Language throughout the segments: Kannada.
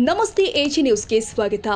ನಮಸ್ತೆ ಎಜಿ ನ್ಯೂಸ್ಗೆ ಸ್ವಾಗತ.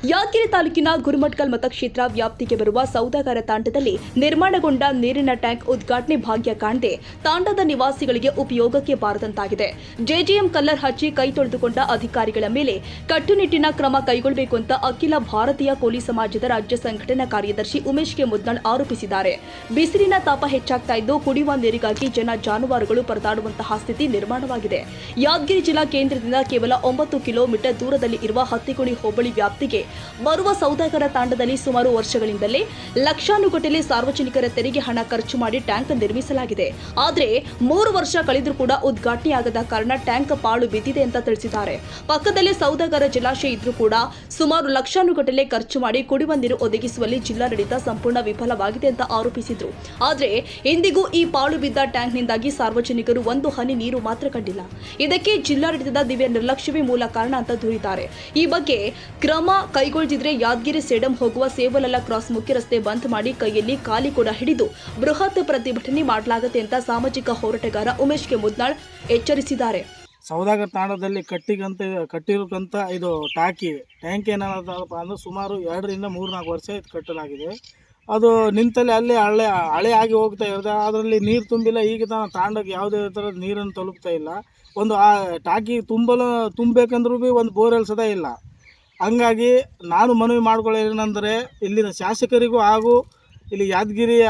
ಯಾದಗಿರಿ ತಾಲೂಕಿನ ಗುರುಮಠಕಲ್ ಮತಕ್ಷೇತ್ರ ವ್ಯಾಪ್ತಿಗೆ ಬರುವ ಸೌದಾಗರ ತಾಂಡದಲ್ಲಿ ನಿರ್ಮಾಣಗೊಂಡ ನೀರಿನ ಟ್ಯಾಂಕ್ ಉದ್ಘಾಟನೆ ಭಾಗ್ಯ ಕಾಣದೆ ತಾಂಡದ ನಿವಾಸಿಗಳಿಗೆ ಉಪಯೋಗಕ್ಕೆ ಬಾರದಂತಾಗಿದೆ. ಜೆಜೆಎಂ ಕಲ್ಲರ್ ಹಚ್ಚಿ ಕೈ ತೊಳೆದುಕೊಂಡ ಅಧಿಕಾರಿಗಳ ಮೇಲೆ ಕಟ್ಟುನಿಟ್ಟಿನ ಕ್ರಮ ಕೈಗೊಳ್ಳಬೇಕು ಅಂತ ಅಖಿಲ ಭಾರತೀಯ ಕೋಲಿ ಸಮಾಜದ ರಾಜ್ಯ ಸಂಘಟನಾ ಕಾರ್ಯದರ್ಶಿ ಉಮೇಶ್ ಕೆ ಮುದ್ನಾಳ್ ಆರೋಪಿಸಿದ್ದಾರೆ. ಬಿಸಿಲಿನ ತಾಪ ಹೆಚ್ಚಾಗ್ತಾ ಇದ್ದು ಕುಡಿಯುವ ನೀರಿಗಾಗಿ ಜನ ಜಾನುವಾರುಗಳು ಪರದಾಡುವಂತಹ ಸ್ಥಿತಿ ನಿರ್ಮಾಣವಾಗಿದೆ. ಯಾದಗಿರಿ ಜಿಲ್ಲಾ ಕೇಂದ್ರದಿಂದ ಕೇವಲ 9 ಕಿಲೋಮೀಟರ್ ದೂರದಲ್ಲಿ ಇರುವ ಹತ್ತಿಗುಣಿ ಹೋಬಳಿ ವ್ಯಾಪ್ತಿಗೆ ಬರುವ ಸೌದಾಗರ ತಾಂಡದಲ್ಲಿ ಸುಮಾರು ವರ್ಷಗಳಿಂದಲೇ ಲಕ್ಷಾನುಗಟ್ಟಲೆ ಸಾರ್ವಜನಿಕರ ತೆರಿಗೆ ಹಣ ಖರ್ಚು ಮಾಡಿ ಟ್ಯಾಂಕ್ ನಿರ್ಮಿಸಲಾಗಿದೆ. ಆದರೆ 3 ವರ್ಷ ಕಳೆದರೂ ಕೂಡ ಉದ್ಘಾಟನೆಯಾಗದ ಕಾರಣ ಟ್ಯಾಂಕ್ ಪಾಳು ಬಿದ್ದಿದೆ ಅಂತ ತಿಳಿಸಿದ್ದಾರೆ. ಪಕ್ಕದಲ್ಲೇ ಸೌದಾಗರ ಜಲಾಶಯ ಇದ್ರೂ ಕೂಡ ಸುಮಾರು ಲಕ್ಷಾನುಗಟ್ಟಲೆ ಖರ್ಚು ಮಾಡಿ ಕುಡಿಯುವ ನೀರು ಒದಗಿಸುವಲ್ಲಿ ಜಿಲ್ಲಾಡಳಿತ ಸಂಪೂರ್ಣ ವಿಫಲವಾಗಿದೆ ಅಂತ ಆರೋಪಿಸಿದ್ರು. ಆದರೆ ಇಂದಿಗೂ ಈ ಪಾಳು ಬಿದ್ದ ಟ್ಯಾಂಕ್ನಿಂದಾಗಿ ಸಾರ್ವಜನಿಕರು ಒಂದು ಹನಿ ನೀರು ಮಾತ್ರ ಕಂಡಿಲ್ಲ. ಇದಕ್ಕೆ ಜಿಲ್ಲಾಡಳಿತದ ದಿವ್ಯ ನಿರ್ಲಕ್ಷ್ಯವೇ ಮೂಲ ಕಾರಣ ಅಂತ ದೂರಿದ್ದಾರೆ. ಈ ಬಗ್ಗೆ ಕ್ರಮ ಕೈಗೊಳ್ಳದಿದ್ರೆ ಯಾದಗಿರಿ ಸೇಡಂ ಹೋಗುವ ಸೇವಲಲ್ಲ ಕ್ರಾಸ್ ಮುಖ್ಯ ರಸ್ತೆ ಬಂದ್ ಮಾಡಿ ಕೈಯಲ್ಲಿ ಖಾಲಿ ಕೂಡ ಹಿಡಿದು ಬೃಹತ್ ಪ್ರತಿಭಟನೆ ಮಾಡಲಾಗುತ್ತೆ ಅಂತ ಸಾಮಾಜಿಕ ಹೋರಾಟಗಾರ ಉಮೇಶ್ ಕೆ ಮುದ್ನಾಳ್ ಎಚ್ಚರಿಸಿದ್ದಾರೆ. ಸೌದಾಗರ ತಾಂಡದಲ್ಲಿ ಕಟ್ಟಿರೋಕ್ಕಂಥ ಇದು ಟ್ಯಾಂಕ್ ಏನಾದಪ್ಪ ಅಂದ್ರೆ ಸುಮಾರು 2 ರಿಂದ 3-4 ವರ್ಷ ಇದು ಕಟ್ಟಲಾಗಿದೆ. ಅದು ನಿಂತಲ್ಲಿ ಅಲ್ಲೇ ಹಳೆ ಆಗಿ ಹೋಗ್ತಾ ಇರುತ್ತೆ. ಅದರಲ್ಲಿ ನೀರು ತುಂಬಿಲ್ಲ. ಈಗ ತಾಂಡಕ್ಕೆ ಯಾವುದೇ ಥರದ ನೀರನ್ನು ತಲುಪ್ತಾ ಇಲ್ಲ. ಒಂದು ಆ ಟಾಕಿ ತುಂಬಬೇಕಂದ್ರೂ ಭೀ ಒಂದು ಬೋರ್ವೆಲ್ ಸದಾ ಇಲ್ಲ. ಹಂಗಾಗಿ ನಾನು ಮನವಿ ಮಾಡ್ಕೊಳ್ಳೋದೇನೆಂದರೆ ಇಲ್ಲಿನ ಶಾಸಕರಿಗೂ ಹಾಗೂ ಇಲ್ಲಿ ಯಾದಗಿರಿಯ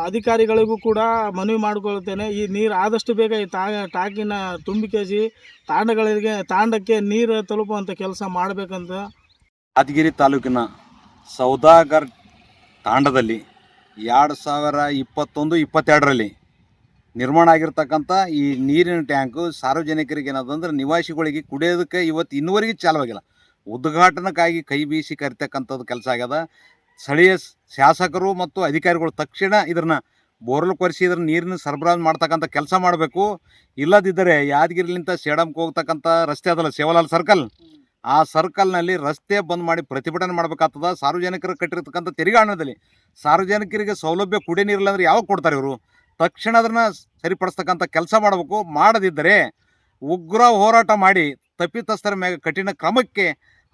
ಅಧಿಕಾರಿಗಳಿಗೂ ಕೂಡ ಮನವಿ ಮಾಡಿಕೊಳ್ಳುತ್ತೇನೆ. ಈ ನೀರು ಆದಷ್ಟು ಬೇಗ ಈ ಟಾಕಿನ ತುಂಬಿಕೆಸಿ ತಾಂಡಕ್ಕೆ ನೀರು ತಲುಪುವಂಥ ಕೆಲಸ ಮಾಡಬೇಕಂತ. ಯಾದಗಿರಿ ತಾಲೂಕಿನ ಸೌದಾಗರ್ ತಾಂಡದಲ್ಲಿ 2021-22ರಲ್ಲಿ ನಿರ್ಮಾಣ ಆಗಿರ್ತಕ್ಕಂಥ ಈ ನೀರಿನ ಟ್ಯಾಂಕು ಸಾರ್ವಜನಿಕರಿಗೆ ಏನದಂದ್ರೆ ನಿವಾಸಿಗಳಿಗೆ ಕುಡಿಯೋದಕ್ಕೆ ಇವತ್ತು ಇನ್ನೂವರೆಗೆ ಚಾಲುವಾಗಿಲ್ಲ. ಉದ್ಘಾಟನೆಗಾಗಿ ಕೈ ಬೀಸಿ ಕರಿತಕ್ಕಂಥದ್ದು ಕೆಲಸ ಆಗ್ಯದ. ಸ್ಥಳೀಯ ಶಾಸಕರು ಮತ್ತು ಅಧಿಕಾರಿಗಳು ತಕ್ಷಣ ಇದನ್ನು ಬೋರ್ವೆಲ್ ಕೊರೆಸಿ ಇದ್ರ ನೀರಿನ ಸರಬರಾಜು ಮಾಡ್ತಕ್ಕಂಥ ಕೆಲಸ ಮಾಡಬೇಕು. ಇಲ್ಲದಿದ್ದರೆ ಯಾದಗಿರಿಲಿಂದ ಸೇಡಂಗೆ ಹೋಗ್ತಕ್ಕಂಥ ರಸ್ತೆ ಅದಲ್ಲ ಸೇವಲಾಲ್ ಸರ್ಕಲ್, ಆ ಸರ್ಕಲ್ನಲ್ಲಿ ರಸ್ತೆ ಬಂದ್ ಮಾಡಿ ಪ್ರತಿಭಟನೆ ಮಾಡಬೇಕಾಗ್ತದ. ಸಾರ್ವಜನಿಕರು ಕಟ್ಟಿರ್ತಕ್ಕಂಥ ತೆರಿಗೆ ಹಣದಲ್ಲಿ ಸಾರ್ವಜನಿಕರಿಗೆ ಸೌಲಭ್ಯ ಕುಡಿಯ ನೀರಿಲ್ಲ ಅಂದ್ರೆ ಯಾವಾಗ ಕೊಡ್ತಾರೆ ಇವರು? ತಕ್ಷಣ ಅದನ್ನು ಸರಿಪಡಿಸ್ತಕ್ಕಂಥ ಕೆಲಸ ಮಾಡಬೇಕು. ಮಾಡದಿದ್ದರೆ ಉಗ್ರ ಹೋರಾಟ ಮಾಡಿ ತಪ್ಪಿತಸ್ಥರ ಮೇಲೆ ಕಠಿಣ ಕ್ರಮಕ್ಕೆ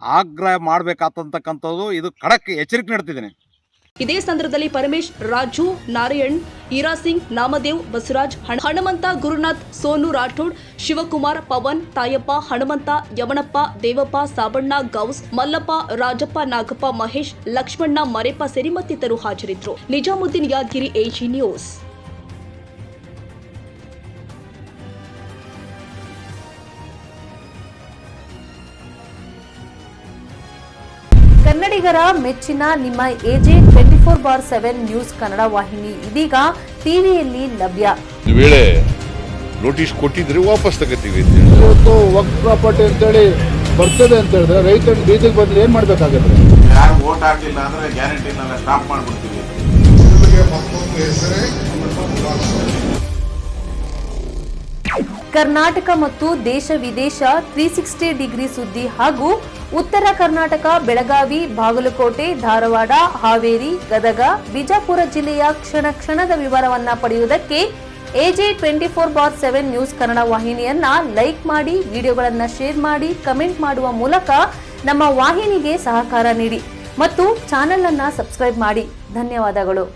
ಆಗ್ರಹ ಮಾಡಬೇಕಾಗ್ತಕ್ಕಂಥದ್ದು ಇದು ಖಡಕ್ ಎಚ್ಚರಿಕೆ ನೀಡ್ತಿದ್ದೇನೆ. ಇದೇ ಸಂದರ್ಭದಲ್ಲಿ ಪರಮೇಶ್, ರಾಜು, ನಾರಾಯಣ್, ಈರಾ ಸಿಂಗ್, ನಾಮದೇವ್, ಬಸವರಾಜ್, ಹನುಮಂತ, ಗುರುನಾಥ್, ಸೋನು ರಾಠೋಡ್, ಶಿವಕುಮಾರ್, ಪವನ್, ತಾಯಪ್ಪ, ಹನುಮಂತ, ಯಮನಪ್ಪ, ದೇವಪ್ಪ, ಸಾಬಣ್ಣ, ಗೌಸ್, ಮಲ್ಲಪ್ಪ, ರಾಜಪ್ಪ, ನಾಗಪ್ಪ, ಮಹೇಶ್, ಲಕ್ಷ್ಮಣ್ಣ, ಮರೇಪ್ಪ ಸೇರಿ ಮತ್ತಿತರರು ಹಾಜರಿದ್ದರು. Nizamuddin, Yadgiri, AG news. ಕನ್ನಡಿಗರ ಮೆಚ್ಚಿನ ನಿಮ್ಮ ಎಜೆ 24/7 ನ್ಯೂಸ್ ಕನ್ನಡ ವಾಹಿನಿ ಇದೀಗ ಟಿವಿಯಲ್ಲಿ ಲಭ್ಯ. ವೇಳೆ ನೋಟಿಸ್ ಕೊಟ್ಟಿದ್ರೆ ವಾಪಸ್ ತಗೋತೀವಿ. ಇವತ್ತು ವಕ್ಫ್ ಪ್ರಾಪರ್ಟಿ ಅಂತೇಳಿ ಬರ್ತದೆ ಅಂತ ಹೇಳಿದ್ರೆ ರೈತರು ಬೀದಿಗೆ ಬಂದ್ರೆ ಏನ್ ಮಾಡ್ಬೇಕಾಗತ್ತೆ? ಯಾರು ವೋಟ್ ಹಾಕಲಿಲ್ಲ ಅಂದ್ರೆ ಗ್ಯಾರಂಟಿನೆಲ್ಲ ಸ್ಟಾಪ್ ಮಾಡ್ಬಿಡ್ತೀವಿ. ಕರ್ನಾಟಕ ಮತ್ತು ದೇಶ ವಿದೇಶ 360 ಡಿಗ್ರಿ ಸುದ್ದಿ ಹಾಗೂ ಉತ್ತರ ಕರ್ನಾಟಕ, ಬೆಳಗಾವಿ, ಬಾಗಲಕೋಟೆ, ಧಾರವಾಡ, ಹಾವೇರಿ, ಗದಗ, ಬಿಜಾಪುರ ಜಿಲ್ಲೆಯ ಕ್ಷಣದ ವಿವರವನ್ನ ಪಡೆಯುವುದಕ್ಕೆ ಎಜೆ 24/7 ನ್ಯೂಸ್ ಕನ್ನಡ ವಾಹಿನಿಯನ್ನ ಲೈಕ್ ಮಾಡಿ, ವಿಡಿಯೋಗಳನ್ನ ಶೇರ್ ಮಾಡಿ, ಕಮೆಂಟ್ ಮಾಡುವ ಮೂಲಕ ನಮ್ಮ ವಾಹಿನಿಗೆ ಸಹಕಾರ ನೀಡಿ ಮತ್ತು ಚಾನೆಲ್ ಅನ್ನ ಸಬ್ಸ್ಕ್ರೈಬ್ ಮಾಡಿ. ಧನ್ಯವಾದಗಳು.